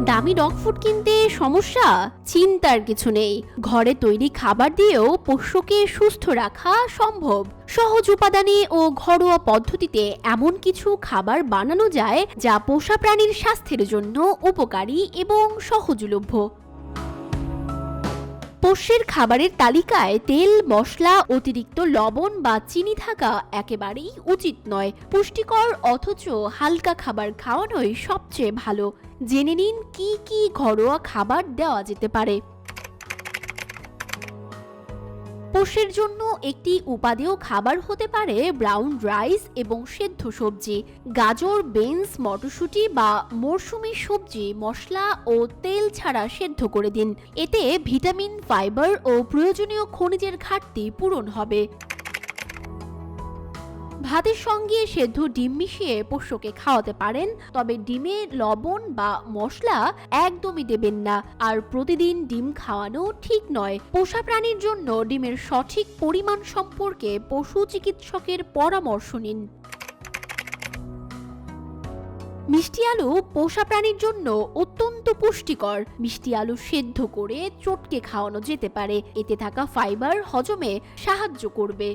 দামি dog food কিনতে সমস্যা? চিন্তার কিছু নেই, ঘরে তৈরি খাবার দিয়েও পোষ্যকে সুস্থ রাখা সম্ভব। সহজ উপাদানে ও ঘরোয়া পদ্ধতিতে এমন কিছু খাবার বানানো যায় যা পোষা প্রাণীর স্বাস্থ্যের জন্য উপকারী এবং সহজলভ্য। পোষ্যের খাবারের তালিকায় তেল, মশলা, অতিরিক্ত লবণ বা চিনি থাকা একেবারেই উচিত নয়। পুষ্টিকর অথচ হালকা খাবার খাওয়ানোই সবচেয়ে ভালো। জেনে নিন কি কি ঘরোয়া খাবার দেওয়া যেতে পারে। পোষ্যের জন্য একটি উপাদেয় খাবার হতে পারে ব্রাউন রাইস এবং সেদ্ধ সবজি। গাজর, বিনস, মটরশুঁটি বা মরশুমি সবজি মশলা ও তেল ছাড়া সেদ্ধ করে দিন। এতে ভিটামিন, ফাইবার ও প্রয়োজনীয় খনিজের ঘাটতি পূরণ হবে। ভাতের সঙ্গে সেদ্ধ ডিম মিশিয়ে পোষ্যকে খাওয়াতে পারেন, তবে ডিমে লবণ বা মশলা একদমই দেবেন না। আর প্রতিদিন ডিম খাওয়ানো ঠিক নয়। পোষা প্রাণীর জন্য ডিমের সঠিক পরিমাণ সম্পর্কে পশু চিকিৎসকের পরামর্শ নিন। মিষ্টি আলু পোষা প্রাণীর জন্য অত্যন্ত পুষ্টিকর। মিষ্টি আলু সেদ্ধ করে চটকে খাওয়ানো যেতে পারে। এতে থাকা ফাইবার হজমে সাহায্য করবে।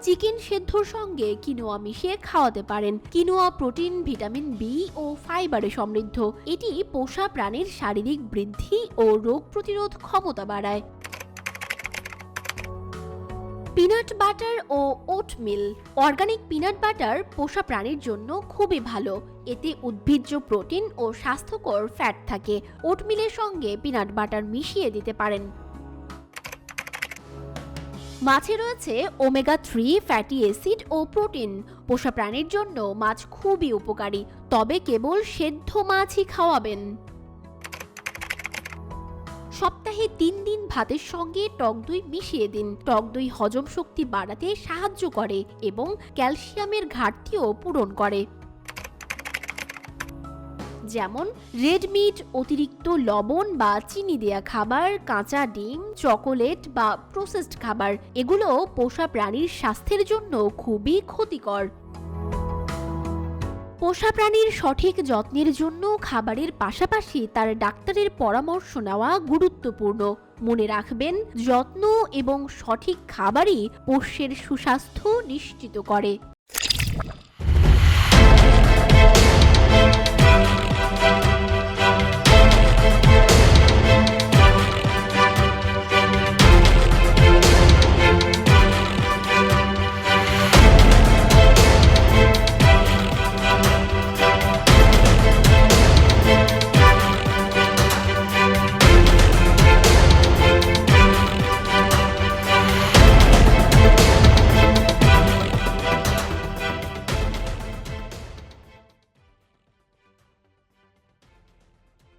চিকেন সেদ্ধর সঙ্গে কিনোয়া মিশিয়ে খাওয়াতে পারেন। কিনোয়া প্রোটিন, ভিটামিন বি ও ফাইবারে সমৃদ্ধ। এটি পোষা প্রাণীর শারীরিক বৃদ্ধি ও রোগ প্রতিরোধ ক্ষমতা বাড়ায়। পিনাট বাটার ও ওটমিল। অর্গানিক পিনাট বাটার পোষা প্রাণীর জন্য খুবই ভালো। এতে উদ্ভিজ্জ প্রোটিন ও স্বাস্থ্যকর ফ্যাট থাকে। ওটমিলের সঙ্গে পিনাট বাটার মিশিয়ে দিতে পারেন। মাছে রয়েছে ওমেগা 3 ফ্যাটি অ্যাসিড ও প্রোটিন। পোষা প্রাণীর জন্য মাছ খুবই উপকারী, তবে কেবল সেদ্ধ মাছই খাওয়াবেন। সপ্তাহে 3 দিন ভাতের সঙ্গে টক দই মিশিয়ে দিন। টক দই হজম শক্তি বাড়াতে সাহায্য করে এবং ক্যালসিয়ামের ঘাটতিও পূরণ করে। যেমন রেড মিট, অতিরিক্ত লবণ বা চিনি দেয়া খাবার, কাঁচা ডিম, চকোলেট বা প্রসেসড খাবার, এগুলো পোষা প্রাণীর স্বাস্থ্যের জন্য খুবই ক্ষতিকর। পোষা প্রাণীর সঠিক যত্নের জন্য খাবারের পাশাপাশি তার ডাক্তারের পরামর্শ নেওয়া গুরুত্বপূর্ণ। মনে রাখবেন, যত্ন এবং সঠিক খাবারই পোষ্যের সুস্বাস্থ্য নিশ্চিত করে।